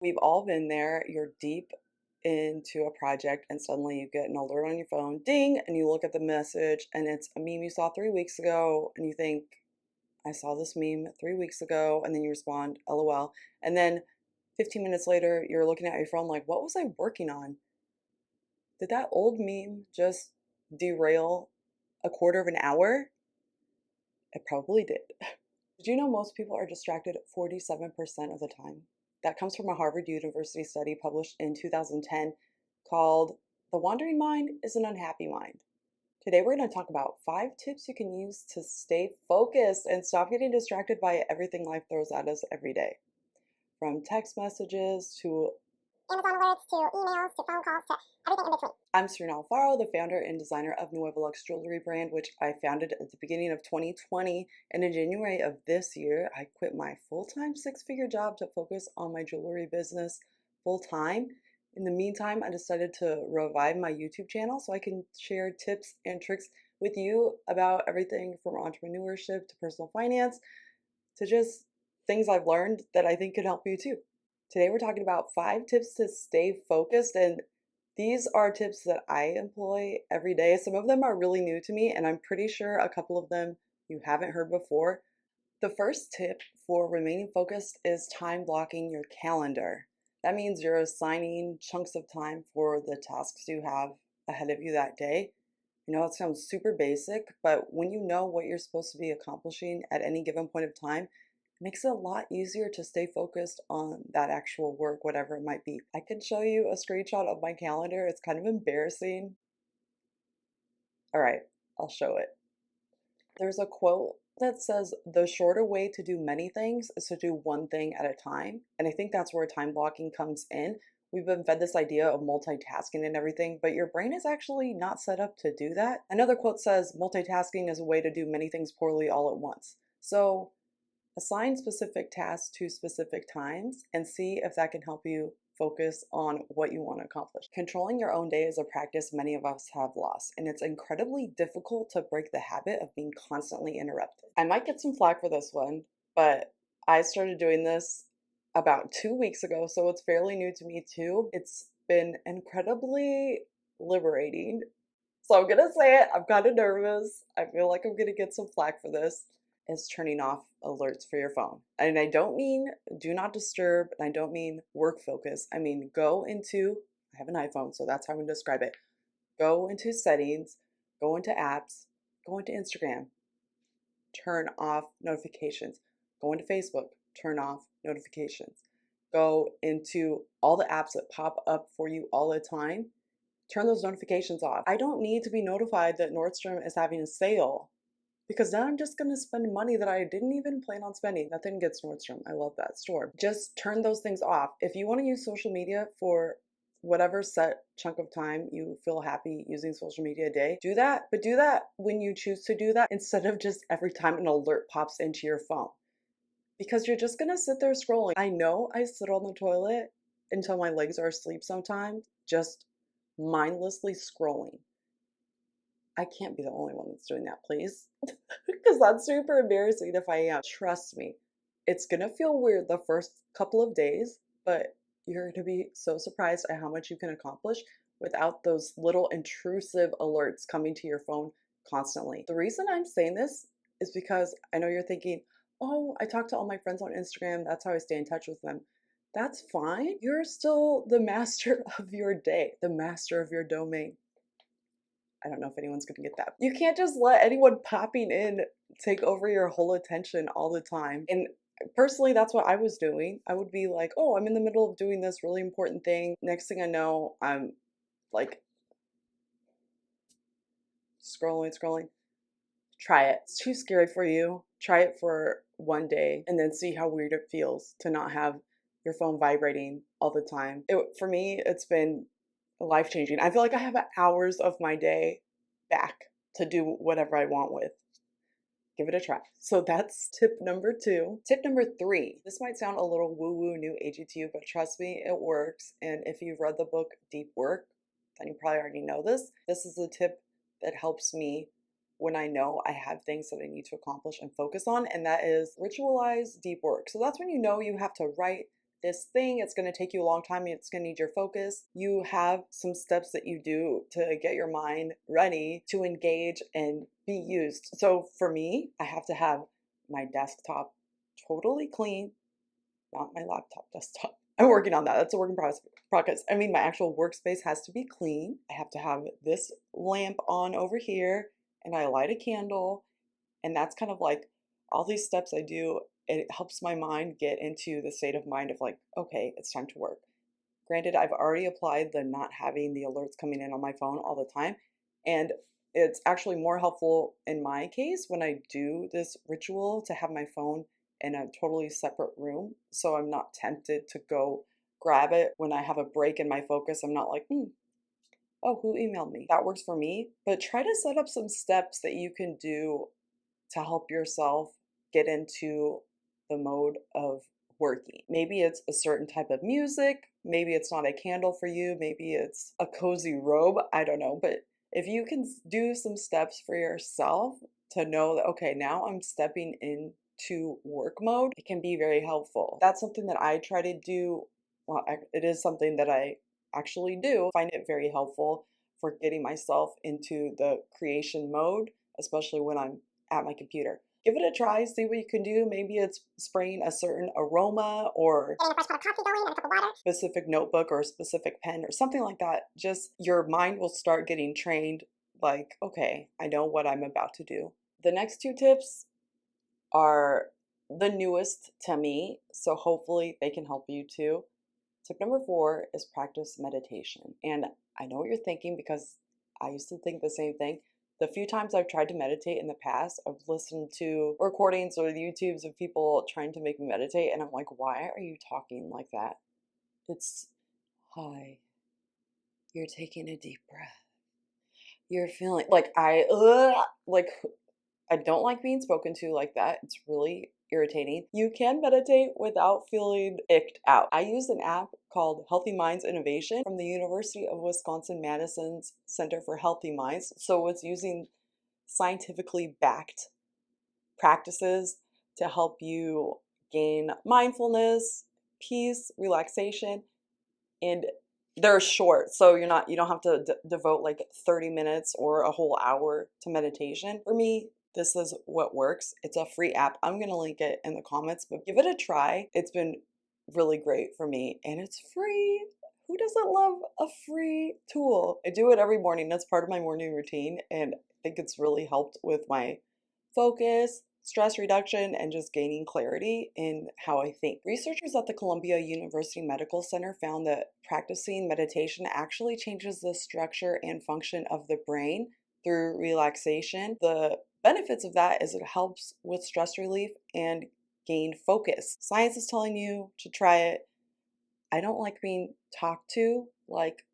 We've all been there. You're deep into a project and suddenly you get an alert on your phone, ding, and you look at the message and it's a meme you saw 3 weeks ago and you think, I saw this meme 3 weeks ago, and then you respond, LOL. And then 15 minutes later, you're looking at your phone like, what was I working on? Did that old meme just derail a quarter of an hour? It probably did. Did you know most people are distracted 47% of the time? That comes from a Harvard University study published in 2010 called The Wandering Mind is an Unhappy Mind. Today we're going to talk about 5 tips you can use to stay focused and stop getting distracted by everything life throws at us every day. From text messages to Amazon alerts to emails to phone calls to everything in between. I'm Serena Alfaro, the founder and designer of Nueva Lux jewelry brand, which I founded at the beginning of 2020. And in January of this year, I quit my full-time 6-figure job to focus on my jewelry business full-time. In the meantime, I decided to revive my YouTube channel so I can share tips and tricks with you about everything from entrepreneurship to personal finance to just things I've learned that I think could help you too. Today we're talking about 5 tips to stay focused, and these are tips that I employ every day. Some of them are really new to me, and I'm pretty sure a couple of them you haven't heard before. The first tip for remaining focused is time blocking your calendar. That means you're assigning chunks of time for the tasks you have ahead of you that day. I know it sounds super basic, but when you know what you're supposed to be accomplishing at any given point of time, it makes it a lot easier to stay focused on that actual work, whatever it might be. I can show you a screenshot of my calendar. It's kind of embarrassing. All right, I'll show it. There's a quote that says, the shorter way to do many things is to do one thing at a time. And I think that's where time blocking comes in. We've been fed this idea of multitasking and everything, but your brain is actually not set up to do that. Another quote says, multitasking is a way to do many things poorly all at once. So assign specific tasks to specific times and see if that can help you focus on what you want to accomplish. Controlling your own day is a practice many of us have lost, and it's incredibly difficult to break the habit of being constantly interrupted. I might get some flack for this one, but I started doing this about 2 weeks ago, so it's fairly new to me too. It's been incredibly liberating. So I'm gonna say it, I'm kind of nervous. I feel like I'm gonna get some flack for this. Is turning off alerts for your phone. And I don't mean do not disturb, and I don't mean work focus. I mean go into, I have an iPhone, so that's how I'm gonna describe it. Go into settings, go into apps, go into Instagram, turn off notifications. Go into Facebook, turn off notifications. Go into all the apps that pop up for you all the time, turn those notifications off. I don't need to be notified that Nordstrom is having a sale, because then I'm just going to spend money that I didn't even plan on spending. Nothing gets Nordstrom. I love that store. Just turn those things off. If you want to use social media for whatever set chunk of time you feel happy using social media a day, do that. But do that when you choose to do that instead of just every time an alert pops into your phone. Because you're just going to sit there scrolling. I know I sit on the toilet until my legs are asleep sometimes, just mindlessly scrolling. I can't be the only one that's doing that, please. Because that's super embarrassing if I am. Trust me, it's gonna feel weird the first couple of days, but you're gonna be so surprised at how much you can accomplish without those little intrusive alerts coming to your phone constantly. The reason I'm saying this is because I know you're thinking, oh, I talk to all my friends on Instagram, that's how I stay in touch with them. That's fine. You're still the master of your day, the master of your domain. I don't know if anyone's gonna get that. You can't just let anyone popping in take over your whole attention all the time. And personally, that's what I was doing. I would be like, oh, I'm in the middle of doing this really important thing. Next thing I know, I'm like scrolling. Try it. It's too scary for you. Try it for one day and then see how weird it feels to not have your phone vibrating all the time. For me, it's been life-changing. I feel like I have hours of my day back to do whatever I want with. Give it a try. So that's tip number 2. Tip number 3. This might sound a little woo-woo new agey to you, but trust me, it works. And if you've read the book Deep Work, then you probably already know this. This is a tip that helps me when I know I have things that I need to accomplish and focus on, and that is ritualize deep work. So that's when you know you have to write this thing. It's going to take you a long time. It's going to need your focus. You have some steps that you do to get your mind ready to engage and be used. So for me, I have to have my desktop totally clean, not my laptop desktop. I'm working on that. That's a work in progress. I mean, my actual workspace has to be clean. I have to have this lamp on over here, and I light a candle. And that's kind of like all these steps I do. It helps my mind get into the state of mind of like, okay, it's time to work. Granted, I've already applied the not having the alerts coming in on my phone all the time. And it's actually more helpful in my case when I do this ritual to have my phone in a totally separate room. So I'm not tempted to go grab it when I have a break in my focus. I'm not like, oh, who emailed me? That works for me. But try to set up some steps that you can do to help yourself get into the mode of working. Maybe it's a certain type of music, maybe it's not a candle for you, maybe it's a cozy robe, I don't know. But if you can do some steps for yourself to know that, okay, now I'm stepping into work mode, it can be very helpful. That's something that I try to do. Well, it is something that I actually do. Find it very helpful for getting myself into the creation mode, especially when I'm at my computer. Give it a try, see what you can do. Maybe it's spraying a certain aroma or Getting a fresh pot of coffee going and a cup of water. specific notebook or a specific pen or something like that. Just your mind will start getting trained like, okay, I know what I'm about to do. The next two tips are the newest to me, so hopefully they can help you too. Tip number 4 is practice meditation. And I know what you're thinking because I used to think the same thing. The few times I've tried to meditate in the past, I've listened to recordings or YouTubes of people trying to make me meditate, and I'm like, why are you talking like that? It's, hi, you're taking a deep breath. You're feeling like I don't like being spoken to like that. It's really irritating. You can meditate without feeling icked out. I use an app called Healthy Minds Innovation from the University of Wisconsin-Madison's Center for Healthy Minds. So it's using scientifically backed practices to help you gain mindfulness, peace, relaxation, and they're short, so you don't have to devote like 30 minutes or a whole hour to meditation. For me, this is what works. It's a free app. I'm going to link it in the comments, but give it a try. It's been really great for me, and it's free. Who doesn't love a free tool? I do it every morning. That's part of my morning routine, and I think it's really helped with my focus, stress reduction, and just gaining clarity in how I think. Researchers at the Columbia University Medical Center found that practicing meditation actually changes the structure and function of the brain through relaxation. The benefits of that is it helps with stress relief and gain focus. Science is telling you to try it. I don't like being talked to like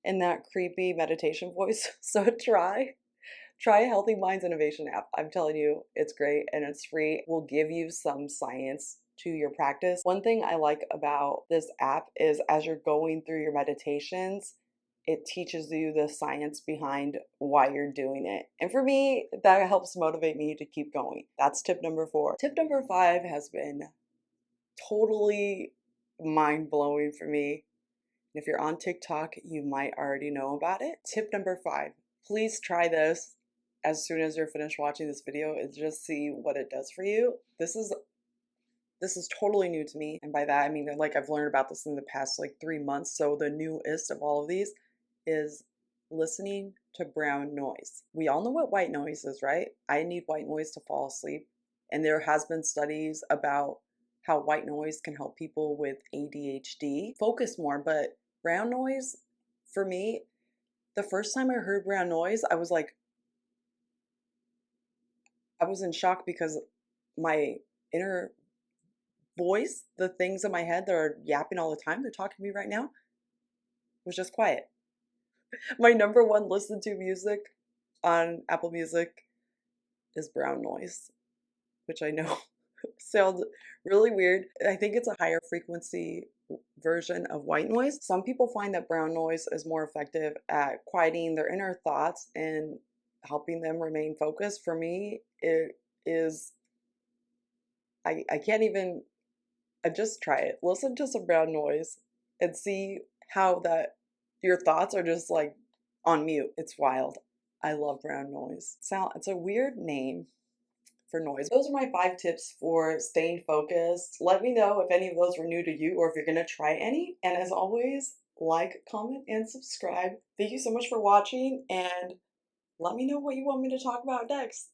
in that creepy meditation voice, so try Healthy Minds Innovation app. I'm telling you, it's great and it's free. We'll give you some science to your practice. One thing I like about this app is as you're going through your meditations, it teaches you the science behind why you're doing it. And for me, that helps motivate me to keep going. That's tip number 4. Tip number 5 has been totally mind blowing for me. And if you're on TikTok, you might already know about it. Tip number 5. Please try this as soon as you're finished watching this video and just see what it does for you. This is totally new to me. And by that, I mean, like I've learned about this in the past like 3 months. So the newest of all of these is listening to brown noise. We all know what white noise is, right? I need white noise to fall asleep. And there has been studies about how white noise can help people with ADHD focus more. But brown noise, for me, the first time I heard brown noise, I was in shock because my inner voice, the things in my head that are yapping all the time, they're talking to me right now, was just quiet. My number one listened to music on Apple Music is brown noise, which I know sounds really weird. I think it's a higher frequency version of white noise. Some people find that brown noise is more effective at quieting their inner thoughts and helping them remain focused. For me, it is, I can't even just try it. Listen to some brown noise and see how that your thoughts are just like on mute. It's wild. I love brown noise. It's a weird name for noise. Those are my 5 tips for staying focused. Let me know if any of those were new to you or if you're gonna try any. And as always, like, comment, and subscribe. Thank you so much for watching, and let me know what you want me to talk about next.